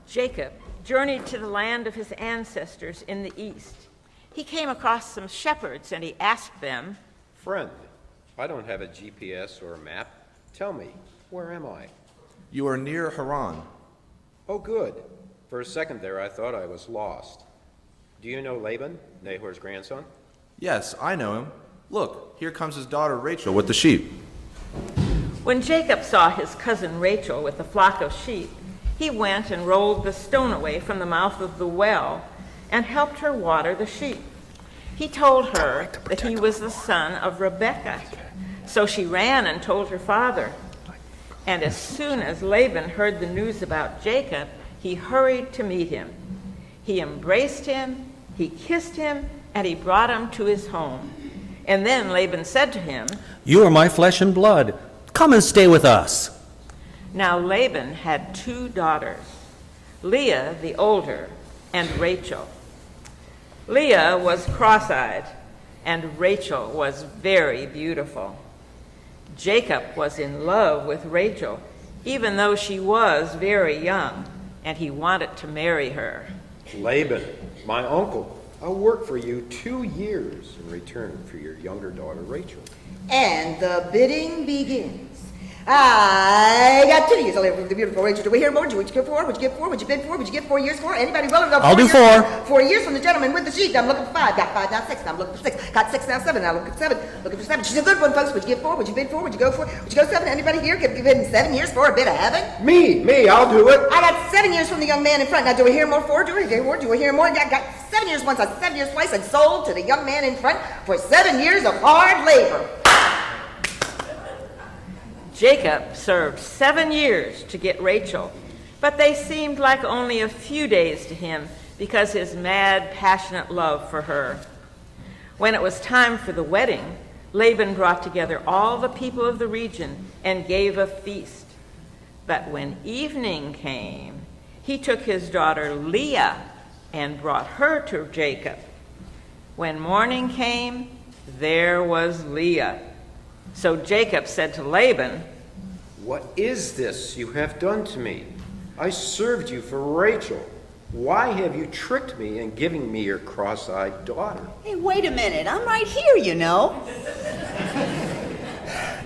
Jacob journeyed to the land of his ancestors in the east. He came across some shepherds and he asked them, "Friend, I don't have a GPS or a map. Tell me, where am I?" "You are near Haran." "Oh, good. For a second there, I thought I was lost. Do you know Laban, Nahor's grandson?" "Yes, I know him. Look, here comes his daughter Rachel with the sheep." When Jacob saw his cousin Rachel with a flock of sheep, he went and rolled the stone away from the mouth of the well and helped her water the sheep. He told her that he was the son of Rebekah. So she ran and told her father. And as soon as Laban heard the news about Jacob, he hurried to meet him. He embraced him, he kissed him, and he brought him to his home. And then Laban said to him, "You are my flesh and blood. Come and stay with us." Now Laban had 2 daughters, Leah the older and Rachel. Leah was cross-eyed, and Rachel was very beautiful. Jacob was in love with Rachel, even though she was very young, and he wanted to marry her. "Laban, my uncle, I'll work for you 2 years in return for your younger daughter, Rachel." And the bidding begins. I got 2 years to live with the beautiful Rachel. Do we hear more? Would you give 4? Would you give 4? Would you bid 4? Would you give 4 years for? Anybody willing to go? I'll do 4. 4 years from the gentleman with the sheep. I'm looking for 5. Got 5, now 6. Now I'm looking for 6. Got 6, now 7. Now looking for 7. Looking for 7. She's a good one, folks. Would you give 4? Would you bid 4? Would you go 4? Would you go 7? Anybody here give him 7 years for a bit of heaven? Me, I'll do it. I got 7 years from the young man in front. Now, do we hear more? 4? Do we hear more? Do we hear more? I got 7 years once. I 7 years twice and sold to the young man in front for 7 years of hard labor. Jacob served 7 years to get Rachel, but they seemed like only a few days to him because his mad, passionate love for her. When it was time for the wedding, Laban brought together all the people of the region and gave a feast. But when evening came, he took his daughter Leah and brought her to Jacob. When morning came, there was Leah. So Jacob said to Laban, "What is this you have done to me? I served you for Rachel. Why have you tricked me in giving me your cross-eyed daughter?" Hey, wait a minute. I'm right here, you know.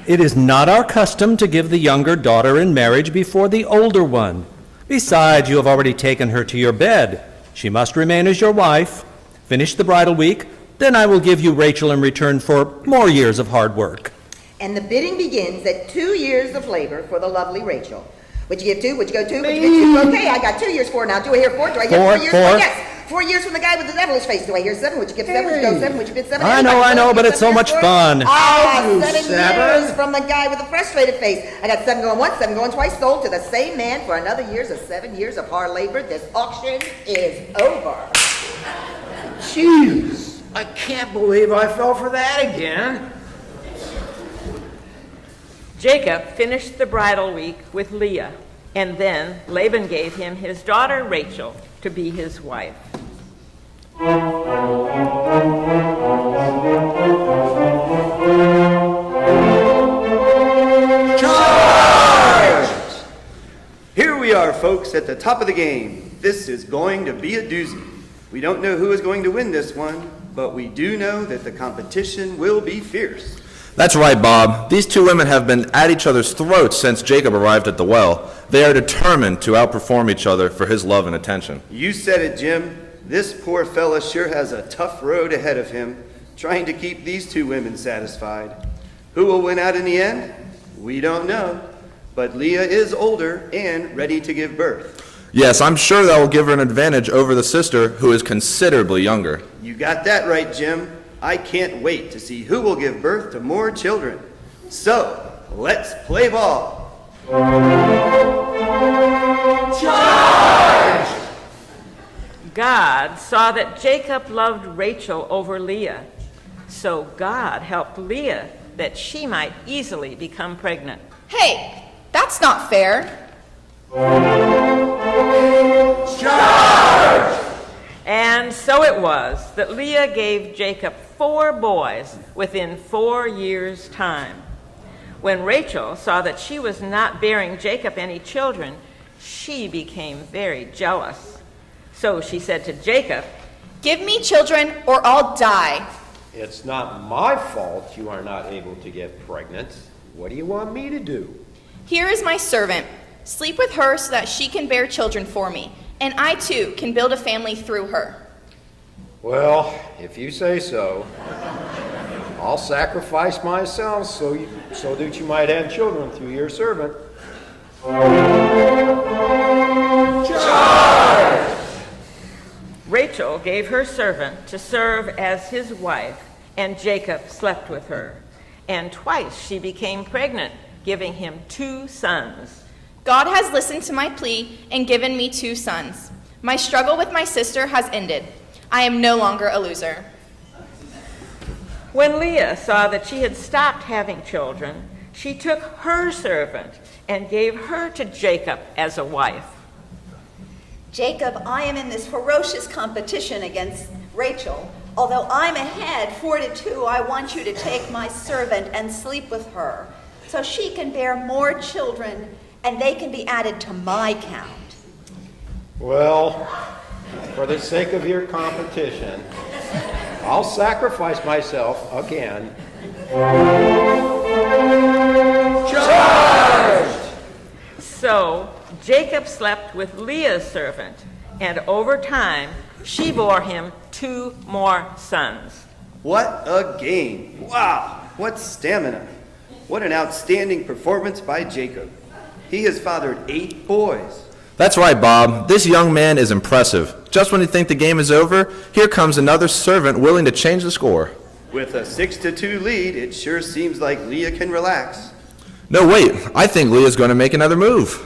It is not our custom to give the younger daughter in marriage before the older one. Besides, you have already taken her to your bed. She must remain as your wife. Finish the bridal week, then I will give you Rachel in return for more years of hard work. And the bidding begins at 2 years of labor for the lovely Rachel. Would you give 2? Would you go 2? Would you give 2? Okay, I got 2 years for now. Do I hear 4? Do I hear 4 years? 4. Oh, yes. 4 years from the guy with the devilish face. Do I hear 7? Would you give 7? Would you go 7? Would you bid 7? I know, but it's so much fun. Ah, I'll do 7 7. years from the guy with the frustrated face. I got 7 going once, 7 going twice. Sold to the same man for another years of 7 years of hard labor. This auction is over. Jeez, I can't believe I fell for that again. Jacob finished the bridal week with Leah, and then Laban gave him his daughter Rachel to be his wife. Charge! Here we are, folks, at the top of the game. This is going to be a doozy. We don't know who is going to win this one, but we do know that the competition will be fierce. That's right, Bob. These 2 women have been at each other's throats since Jacob arrived at the well. They are determined to outperform each other for his love and attention. You said it, Jim. This poor fella sure has a tough road ahead of him, trying to keep these 2 women satisfied. Who will win out in the end? We don't know. But Leah is older and ready to give birth. Yes, I'm sure that will give her an advantage over the sister, who is considerably younger. You got that right, Jim. I can't wait to see who will give birth to more children. So, let's play ball. Charge! God saw that Jacob loved Rachel over Leah, so God helped Leah that she might easily become pregnant. Hey, that's not fair. Charge! And so it was that Leah gave Jacob 4 boys within 4 years' time. When Rachel saw that she was not bearing Jacob any children, she became very jealous. So she said to Jacob, Give me children or I'll die. It's not my fault you are not able to get pregnant. What do you want me to do? Here is my servant. Sleep with her so that she can bear children for me, and I too can build a family through her. Well, if you say so, I'll sacrifice myself so that you might have children through your servant. Rachel gave her servant to serve as his wife, and Jacob slept with her. And twice she became pregnant, giving him 2 sons. God has listened to my plea and given me 2 sons. My struggle with my sister has ended. I am no longer a loser. When Leah saw that she had stopped having children, she took her servant and gave her to Jacob as a wife. Jacob, I am in this ferocious competition against Rachel. Although I'm ahead 4-2, I want you to take my servant and sleep with her so she can bear more children and they can be added to my count. Well, for the sake of your competition, I'll sacrifice myself again. Charged! So Jacob slept with Leah's servant, and over time she bore him 2 more sons. What a game. Wow, what stamina. What an outstanding performance by Jacob. He has fathered 8 boys. That's right, Bob. This young man is impressive. Just when you think the game is over, here comes another servant willing to change the score. With a 6-2 lead, it sure seems like Leah can relax. No, wait. I think Leah's going to make another move.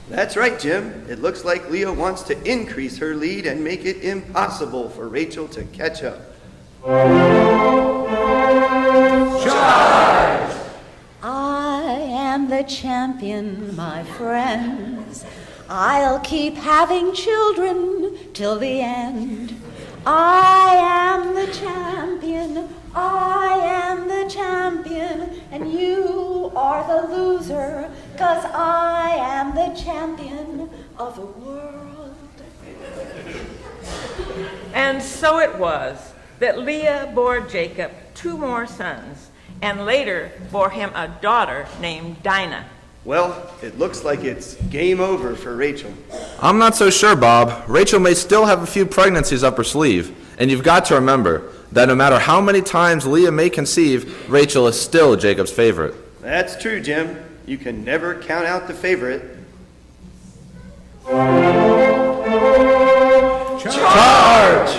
That's right, Jim. It looks like Leah wants to increase her lead and make it impossible for Rachel to catch up. Charge! I am the champion, my friends. I'll keep having children till the end. I am the champion, I am the champion, and you are the loser, 'cause I am the champion of the world. And so it was that Leah bore Jacob 2 more sons, and later bore him a daughter named Dinah. Well, it looks like it's game over for Rachel. I'm not so sure, Bob. Rachel may still have a few pregnancies up her sleeve. And you've got to remember that no matter how many times Leah may conceive, Rachel is still Jacob's favorite. That's true, Jim. You can never count out the favorite. Charge!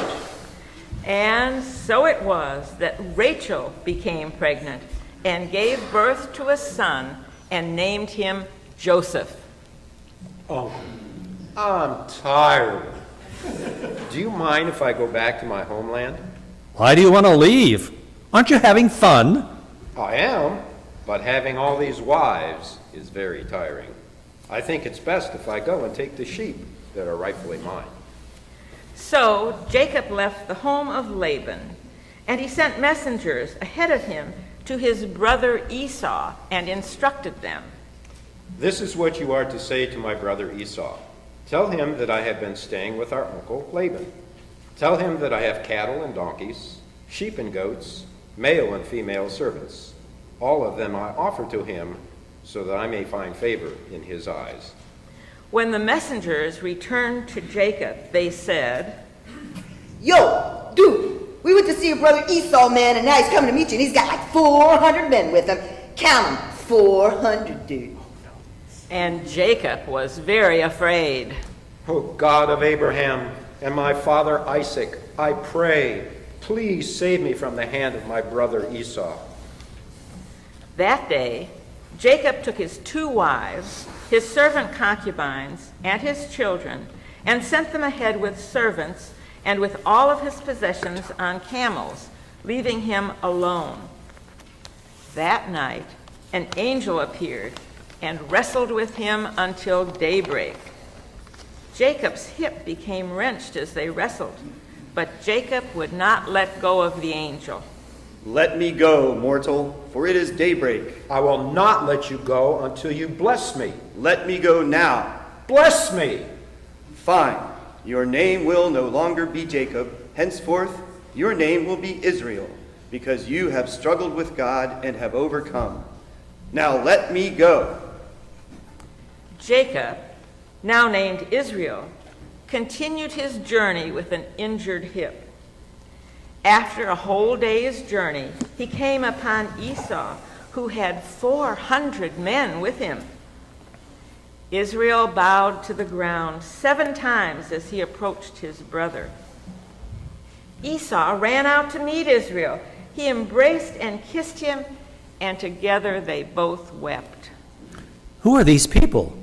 And so it was that Rachel became pregnant and gave birth to a son and named him Joseph. Oh, I'm tired. Do you mind if I go back to my homeland? Why do you want to leave? Aren't you having fun? I am, but having all these wives is very tiring. I think it's best if I go and take the sheep that are rightfully mine. So Jacob left the home of Laban, and he sent messengers ahead of him to his brother Esau and instructed them. This is what you are to say to my brother Esau. Tell him that I have been staying with our uncle Laban. Tell him that I have cattle and donkeys, sheep and goats, male and female servants. All of them I offer to him so that I may find favor in his eyes. When the messengers returned to Jacob, they said, Yo, dude, we went to see your brother Esau, man, and now he's coming to meet you, and he's got like 400 men with him. Count them, 400, dude. and Jacob was very afraid. O God of Abraham and my father Isaac, I pray, please save me from the hand of my brother Esau. That day, Jacob took his 2 wives, his servant concubines, and his children, and sent them ahead with servants and with all of his possessions on camels, leaving him alone. That night, an angel appeared and wrestled with him until daybreak. Jacob's hip became wrenched as they wrestled, but Jacob would not let go of the angel. Let me go, mortal, for it is daybreak. I will not let you go until you bless me. Let me go now. Bless me. Fine. Your name will no longer be Jacob. Henceforth, your name will be Israel, because you have struggled with God and have overcome. Now let me go. Jacob, now named Israel, continued his journey with an injured hip. After a whole day's journey, he came upon Esau, who had 400 men with him. Israel bowed to the ground 7 times as he approached his brother. Esau ran out to meet Israel. He embraced and kissed him, and together they both wept. Who are these people?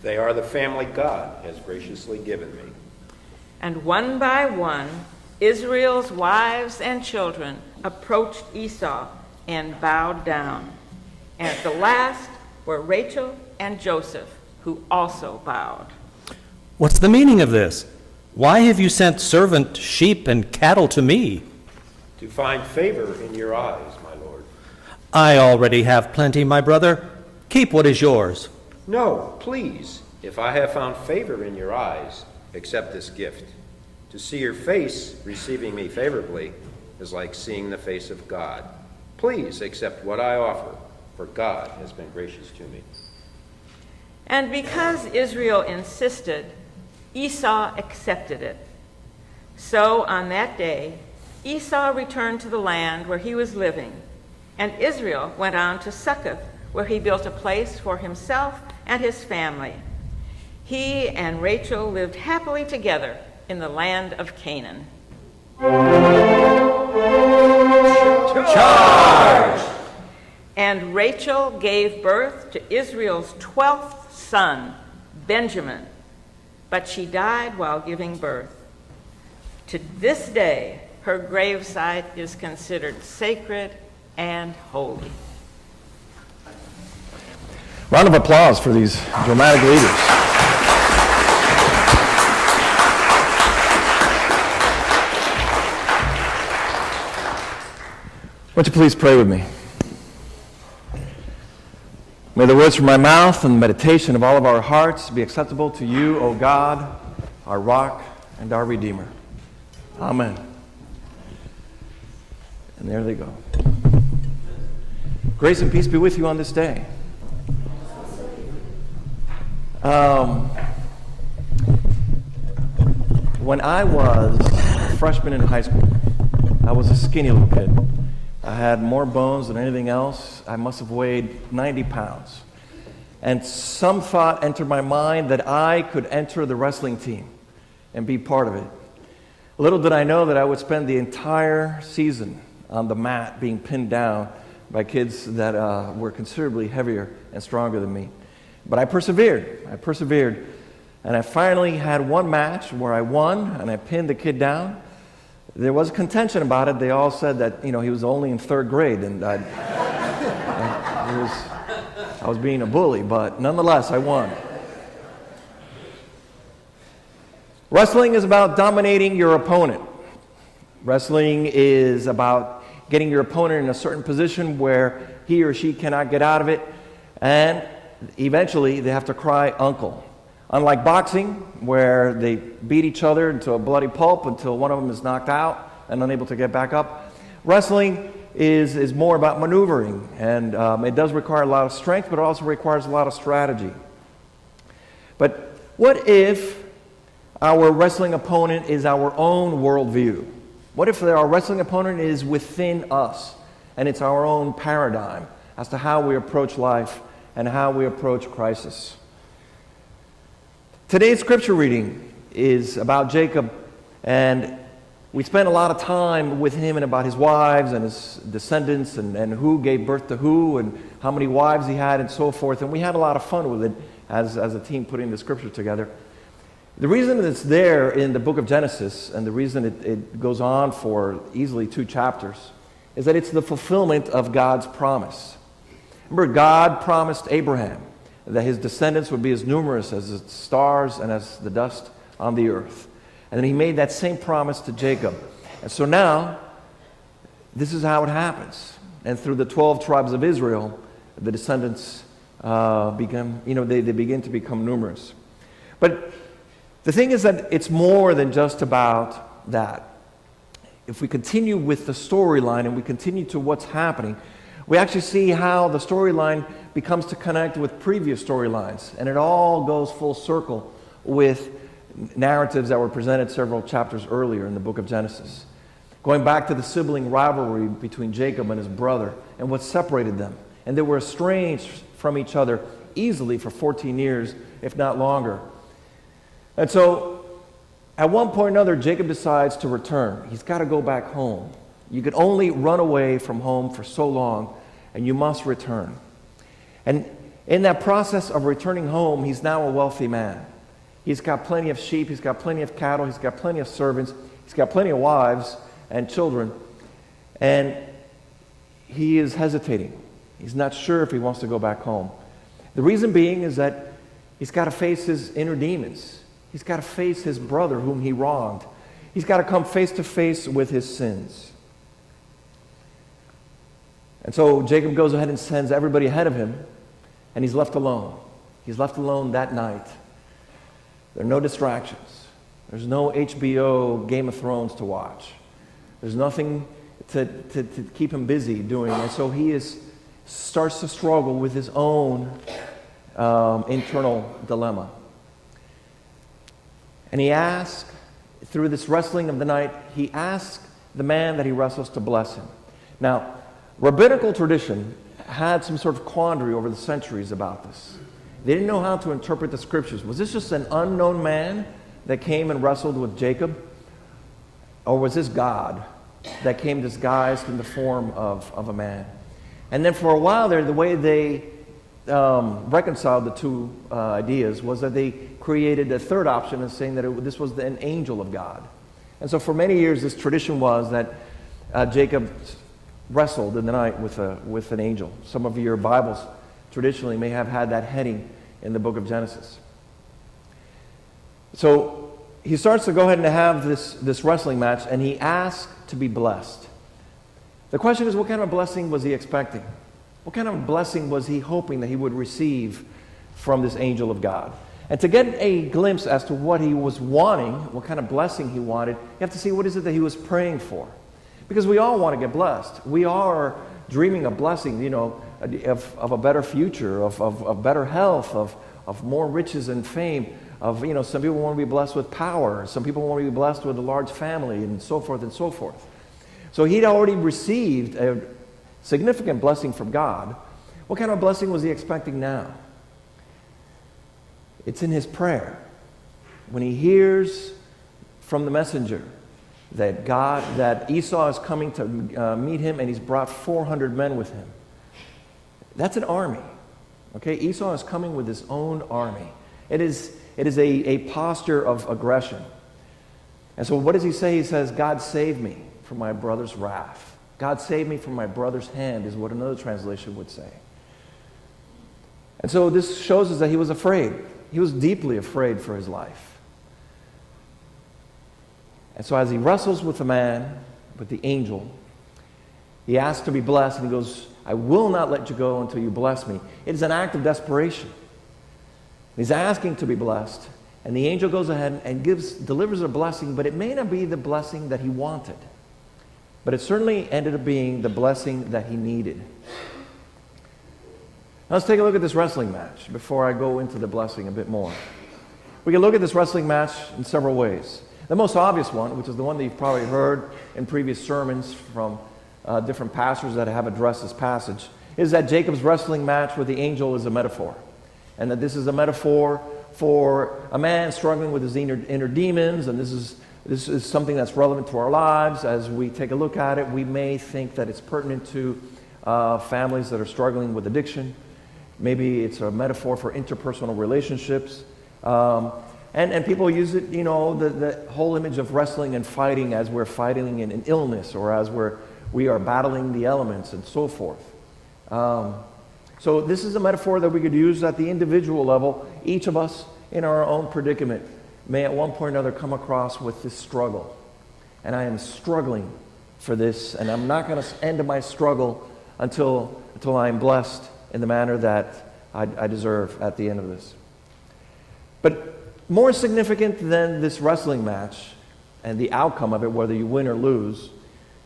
They are the family God has graciously given me. And one by one, Israel's wives and children approached Esau and bowed down. And at the last were Rachel and Joseph, who also bowed. What's the meaning of this? Why have you sent servant, sheep, and cattle to me? To find favor in your eyes, my lord. I already have plenty, my brother. Keep what is yours. No, please, if I have found favor in your eyes, accept this gift. To see your face receiving me favorably is like seeing the face of God. Please accept what I offer, for God has been gracious to me. And because Israel insisted, Esau accepted it. So on that day, Esau returned to the land where he was living, and Israel went on to Succoth, where he built a place for himself and his family. He and Rachel lived happily together in the land of Canaan. Charge! And Rachel gave birth to Israel's 12th son, Benjamin, but she died while giving birth. To this day, her gravesite is considered sacred and holy. Round of applause for these dramatic leaders. Won't you please pray with me? May the words from my mouth and the meditation of all of our hearts be acceptable to you, O God, our rock and our Redeemer. Amen. And there they go. Grace and peace be with you on this day. When I was a freshman in high school, I was a skinny little kid. I had more bones than anything else. I must have weighed 90 pounds. And some thought entered my mind that I could enter the wrestling team and be part of it. Little did I know that I would spend the entire season on the mat being pinned down by kids that were considerably heavier and stronger than me. But I persevered. And I finally had one match where I won and I pinned the kid down. There was contention about it. They all said that, he was only in 3rd grade and I was being a bully, but nonetheless, I won. Wrestling is about dominating your opponent. Wrestling is about getting your opponent in a certain position where he or she cannot get out of it, and eventually they have to cry uncle. Unlike boxing, where they beat each other into a bloody pulp until one of them is knocked out and unable to get back up, wrestling is more about maneuvering, and it does require a lot of strength, but it also requires a lot of strategy. But what if our wrestling opponent is our own worldview? What if our wrestling opponent is within us, and it's our own paradigm as to how we approach life and how we approach crisis? Today's scripture reading is about Jacob, and we spent a lot of time with him and about his wives and his descendants and who gave birth to who and how many wives he had and so forth, and we had a lot of fun with it as a team putting the scripture together. The reason it's there in the book of Genesis, and the reason it goes on for easily 2 chapters, is that it's the fulfillment of God's promise. Remember, God promised Abraham that his descendants would be as numerous as the stars and as the dust on the earth. And then he made that same promise to Jacob. And so now, this is how it happens. And through the 12 tribes of Israel, the descendants they begin to become numerous. But the thing is that it's more than just about that. If we continue with the storyline and we continue to what's happening, we actually see how the storyline becomes to connect with previous storylines, and it all goes full circle with narratives that were presented several chapters earlier in the book of Genesis. Going back to the sibling rivalry between Jacob and his brother and what separated them. And they were estranged from each other easily for 14 years, if not longer. And so, at one point or another, Jacob decides to return. He's got to go back home. You could only run away from home for so long, and you must return. And in that process of returning home, he's now a wealthy man. He's got plenty of sheep, he's got plenty of cattle, he's got plenty of servants, he's got plenty of wives and children, and he is hesitating. He's not sure if he wants to go back home. The reason being is that he's got to face his inner demons. He's got to face his brother whom he wronged. He's got to come face to face with his sins. And so Jacob goes ahead and sends everybody ahead of him, and he's left alone. He's left alone that night. There are no distractions. There's no HBO Game of Thrones to watch. There's nothing to keep him busy doing. And so he starts to struggle with his own internal dilemma. And he asks, through this wrestling of the night, he asks the man that he wrestles to bless him. Now, rabbinical tradition had some sort of quandary over the centuries about this. They didn't know how to interpret the scriptures. Was this just an unknown man that came and wrestled with Jacob? Or was this God that came disguised in the form of a man? And then for a while there, the way they reconciled the two ideas was that they created a third option of saying that this was an angel of God. And so for many years, this tradition was that Jacob wrestled in the night with an angel. Some of your Bibles traditionally may have had that heading in the book of Genesis. So he starts to go ahead and have this wrestling match, and he asks to be blessed. The question is, what kind of blessing was he expecting? What kind of blessing was he hoping that he would receive from this angel of God? And to get a glimpse as to what he was wanting, what kind of blessing he wanted, you have to see what is it that he was praying for. Because we all want to get blessed. We are dreaming of blessing, of a better future, of better health, of more riches and fame, some people want to be blessed with power, some people want to be blessed with a large family, and so forth and so forth. So he'd already received a significant blessing from God. What kind of blessing was he expecting now? It's in his prayer. When he hears from the messenger that Esau is coming to meet him, and he's brought 400 men with him. That's an army. Okay, Esau is coming with his own army. It is a posture of aggression. And so what does he say? He says, God save me from my brother's wrath. God save me from my brother's hand is what another translation would say. And so this shows us that he was afraid. He was deeply afraid for his life. And so as he wrestles with the man, with the angel, he asks to be blessed, and he goes, I will not let you go until you bless me. It is an act of desperation. He's asking to be blessed, and the angel goes ahead and delivers a blessing, but it may not be the blessing that he wanted. But it certainly ended up being the blessing that he needed. Now let's take a look at this wrestling match before I go into the blessing a bit more. We can look at this wrestling match in several ways. The most obvious one, which is the one that you've probably heard in previous sermons from different pastors that have addressed this passage, is that Jacob's wrestling match with the angel is a metaphor. And that this is a metaphor for a man struggling with his inner demons, and this is something that's relevant to our lives. As we take a look at it, we may think that it's pertinent to families that are struggling with addiction. Maybe it's a metaphor for interpersonal relationships. And people use it, the whole image of wrestling and fighting as we're fighting an illness, or as we are battling the elements and so forth. So this is a metaphor that we could use at the individual level. Each of us in our own predicament may at one point or another come across with this struggle. And I am struggling for this, and I'm not going to end my struggle until I am blessed in the manner that I deserve at the end of this. But More significant than this wrestling match and the outcome of it, whether you win or lose,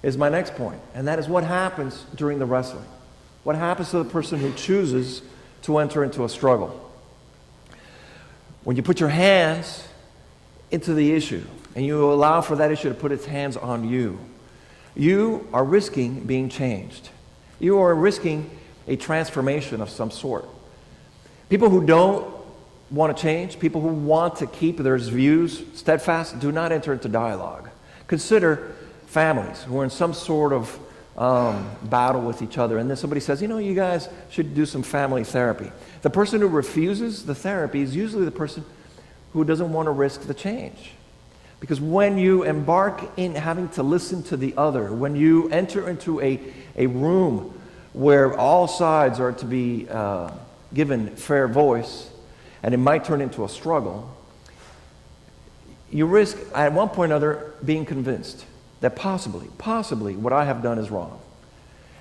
is my next point, and that is what happens during the wrestling. What happens to the person who chooses to enter into a struggle? When you put your hands into the issue and you allow for that issue to put its hands on you, you are risking being changed. You are risking a transformation of some sort. People who don't want to change, people who want to keep their views steadfast, do not enter into dialogue. Consider families who are in some sort of battle with each other, and then somebody says, you guys should do some family therapy. The person who refuses the therapy is usually the person who doesn't want to risk the change. Because when you embark in having to listen to the other, when you enter into a room where all sides are to be given fair voice, and it might turn into a struggle, you risk at one point or another being convinced that possibly what I have done is wrong.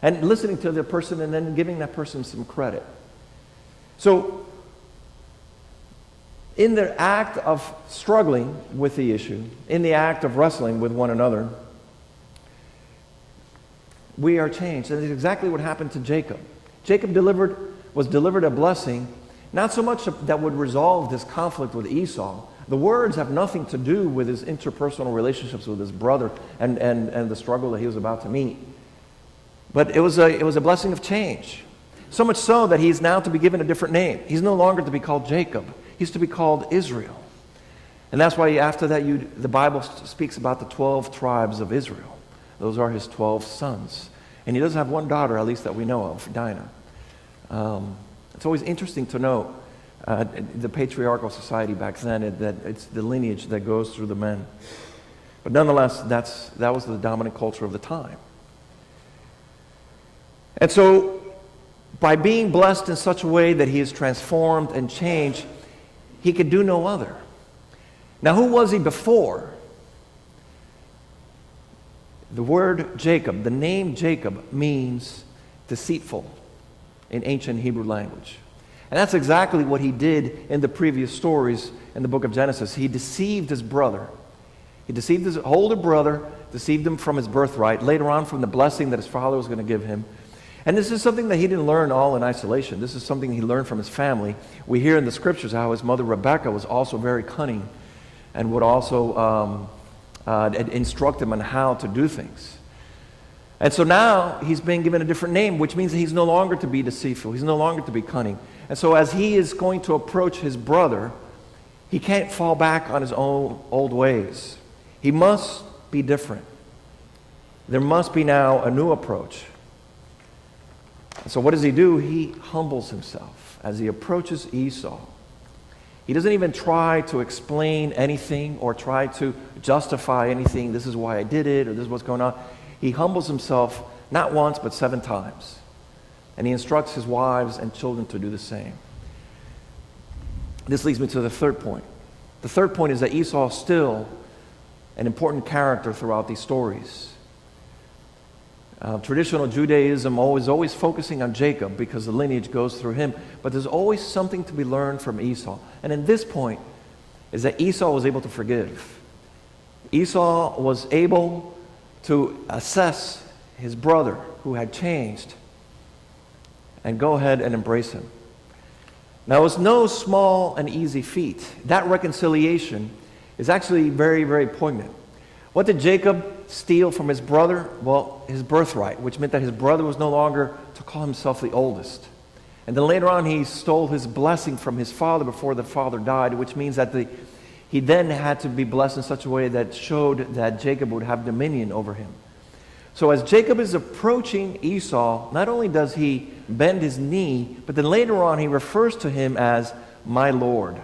And listening to the person and then giving that person some credit. So, in the act of struggling with the issue, in the act of wrestling with one another, we are changed. And it's exactly what happened to Jacob. Jacob was delivered a blessing, not so much that would resolve this conflict with Esau. The words have nothing to do with his interpersonal relationships with his brother and the struggle that he was about to meet. But it was a blessing of change. So much so that he's now to be given a different name. He's no longer to be called Jacob. He's to be called Israel. And that's why after that the Bible speaks about the 12 tribes of Israel. Those are his 12 sons. And he does have one daughter, at least that we know of, Dinah. It's always interesting to note the patriarchal society back then, that it's the lineage that goes through the men. But nonetheless, that was the dominant culture of the time. And so, by being blessed in such a way that he is transformed and changed, he could do no other. Now, who was he before? The word Jacob, the name Jacob, means deceitful in ancient Hebrew language. And that's exactly what he did in the previous stories in the book of Genesis. He deceived his brother. He deceived his older brother, deceived him from his birthright, later on from the blessing that his father was going to give him. And this is something that he didn't learn all in isolation. This is something he learned from his family. We hear in the scriptures how his mother Rebekah was also very cunning and would also instruct him on how to do things. And so now he's being given a different name, which means that he's no longer to be deceitful. He's no longer to be cunning. And so as he is going to approach his brother, he can't fall back on his own old ways. He must be different. There must be now a new approach. And so what does he do? He humbles himself as he approaches Esau. He doesn't even try to explain anything or try to justify anything. This is why I did it, or this is what's going on. He humbles himself not once but 7 times. And he instructs his wives and children to do the same. This leads me to the third point. The third point is that Esau is still an important character throughout these stories. Traditional Judaism is always focusing on Jacob because the lineage goes through him, but there's always something to be learned from Esau. And in this point is that Esau was able to forgive. Esau was able to assess his brother who had changed and go ahead and embrace him. Now, it's no small and easy feat. That reconciliation is actually very, very poignant. What did Jacob steal from his brother? Well, his birthright, which meant that his brother was no longer to call himself the oldest. And then later on, he stole his blessing from his father before the father died, which means that he then had to be blessed in such a way that showed that Jacob would have dominion over him. So as Jacob is approaching Esau, not only does he bend his knee, but then later on he refers to him as my Lord.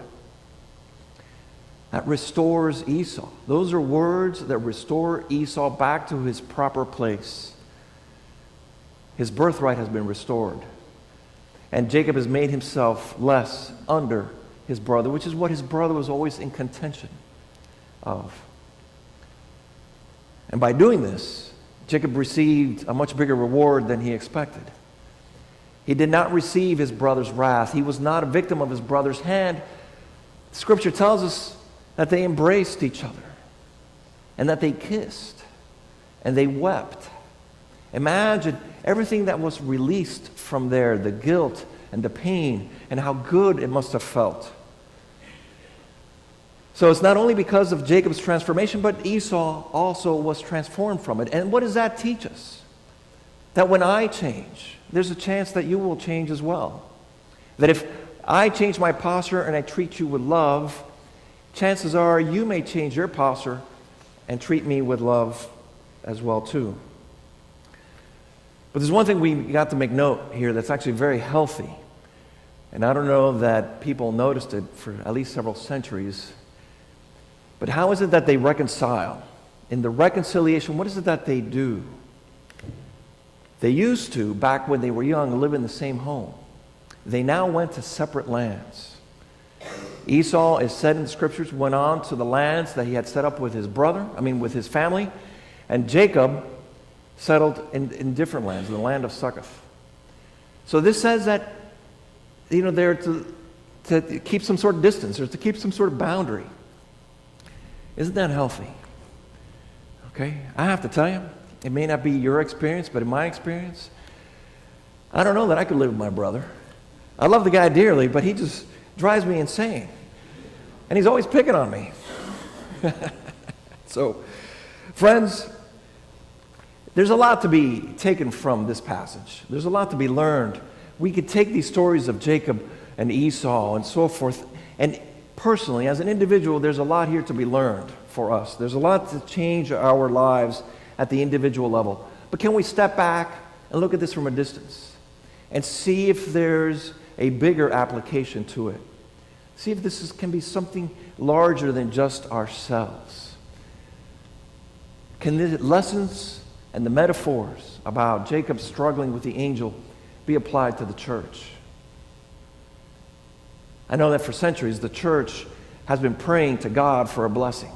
That restores Esau. Those are words that restore Esau back to his proper place. His birthright has been restored. And Jacob has made himself less under his brother, which is what his brother was always in contention of. And by doing this, Jacob received a much bigger reward than he expected. He did not receive his brother's wrath. He was not a victim of his brother's hand. Scripture tells us that they embraced each other and that they kissed and they wept. Imagine everything that was released from there, the guilt and the pain, and how good it must have felt. So it's not only because of Jacob's transformation, but Esau also was transformed from it. And what does that teach us? That when I change, there's a chance that you will change as well. That if I change my posture and I treat you with love, chances are you may change your posture and treat me with love as well too. But there's one thing we got to make note here that's actually very healthy. And I don't know that people noticed it for at least several centuries. But how is it that they reconcile? In the reconciliation, what is it that they do? They used to, back when they were young, live in the same home. They now went to separate lands. Esau, is said in the scriptures, went on to the lands that he had set up with with his family. And Jacob settled in different lands, in the land of Succoth. So this says that, they're to keep some sort of distance, or to keep some sort of boundary. Isn't that healthy? Okay, I have to tell you, it may not be your experience, but in my experience, I don't know that I could live with my brother. I love the guy dearly, but he just drives me insane. And he's always picking on me. So, friends, there's a lot to be taken from this passage. There's a lot to be learned. We could take these stories of Jacob and Esau and so forth, and personally, as an individual, there's a lot here to be learned for us. There's a lot to change our lives at the individual level. But can we step back and look at this from a distance and see if there's a bigger application to it? See if this can be something larger than just ourselves. Can the lessons and the metaphors about Jacob struggling with the angel be applied to the church? I know that for centuries the church has been praying to God for a blessing.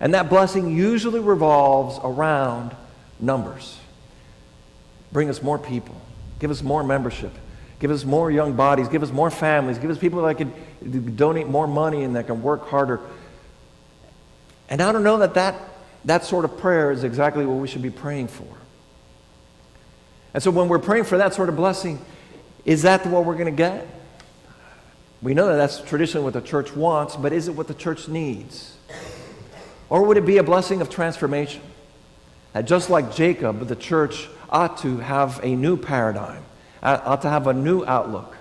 And that blessing usually revolves around numbers. Bring us more people. Give us more membership. Give us more young bodies. Give us more families. Give us people that can donate more money and that can work harder. And I don't know that sort of prayer is exactly what we should be praying for. And so when we're praying for that sort of blessing, is that what we're going to get? We know that that's traditionally what the church wants, but is it what the church needs? Or would it be a blessing of transformation? That just like Jacob, the church ought to have a new paradigm, ought to have a new outlook.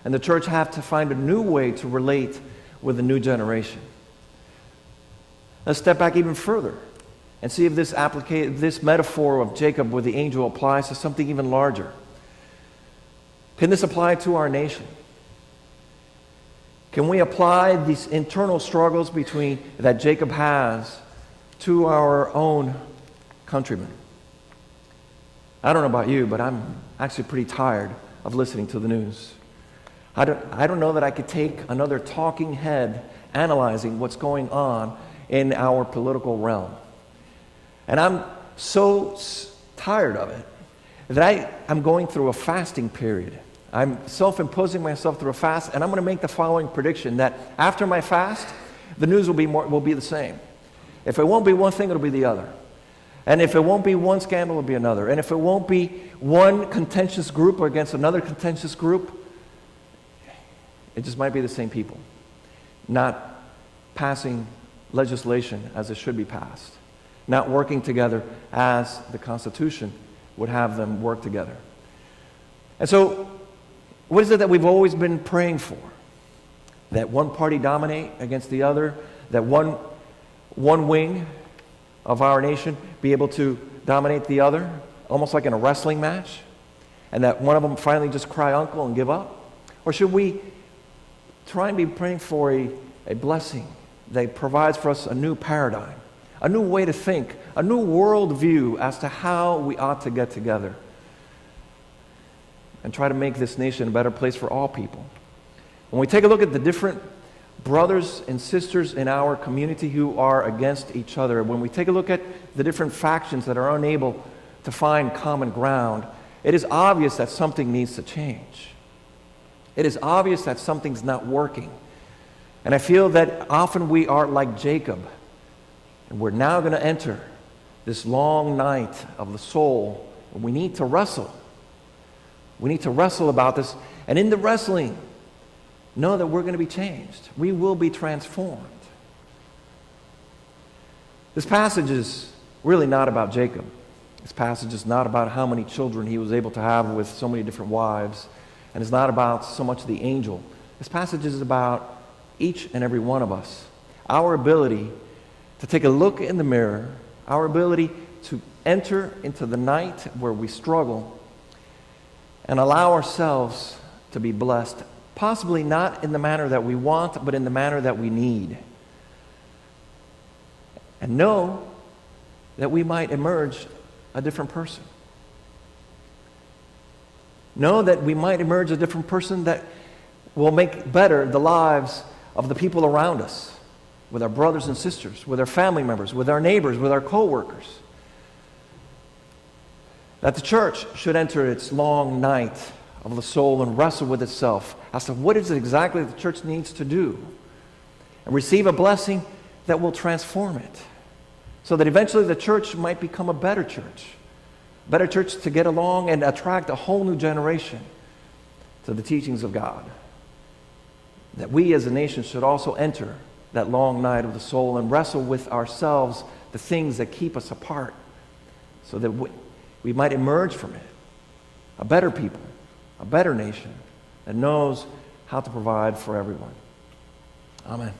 And the church have to find a new way to relate with the new generation. Let's step back even further and see if this metaphor of Jacob with the angel applies to something even larger. Can this apply to our nation? Can we apply these internal struggles that Jacob has to our own countrymen? I don't know about you, but I'm actually pretty tired of listening to the news. I don't know that I could take another talking head analyzing what's going on in our political realm. And I'm so tired of it that I'm going through a fasting period. I'm self-imposing myself through a fast, and I'm going to make the following prediction, that after my fast, the news will be the same. If it won't be one thing, it'll be the other. And if it won't be one scandal, it'll be another. And if it won't be one contentious group against another contentious group, it just might be the same people, not passing legislation as it should be passed, not working together as the Constitution would have them work together. And so, what is it that we've always been praying for? That one party dominate against the other, that one wing of our nation be able to dominate the other, almost like in a wrestling match, and that one of them finally just cry uncle and give up? Or should we try and be praying for a blessing that provides for us a new paradigm, a new way to think, a new worldview as to how we ought to get together and try to make this nation a better place for all people? When we take a look at the different brothers and sisters in our community who are against each other, when we take a look at the different factions that are unable to find common ground, it is obvious that something needs to change. It is obvious that something's not working. And I feel that often we are like Jacob, and we're now going to enter this long night of the soul, and we need to wrestle. We need to wrestle about this, and in the wrestling, know that we're going to be changed. We will be transformed. This passage is really not about Jacob. This passage is not about how many children he was able to have with so many different wives, and it's not about so much the angel. This passage is about each and every one of us. Our ability to take a look in the mirror, our ability to enter into the night where we struggle and allow ourselves to be blessed, possibly not in the manner that we want, but in the manner that we need. And know that we might emerge a different person. Know that we might emerge a different person that will make better the lives of the people around us, with our brothers and sisters, with our family members, with our neighbors, with our co-workers. That the church should enter its long night of the soul and wrestle with itself as to what is it exactly the church needs to do, and receive a blessing that will transform it, so that eventually the church might become a better church to get along and attract a whole new generation to the teachings of God. That we as a nation should also enter that long night of the soul and wrestle with ourselves the things that keep us apart, so that we might emerge from it a better people, a better nation that knows how to provide for everyone. Amen.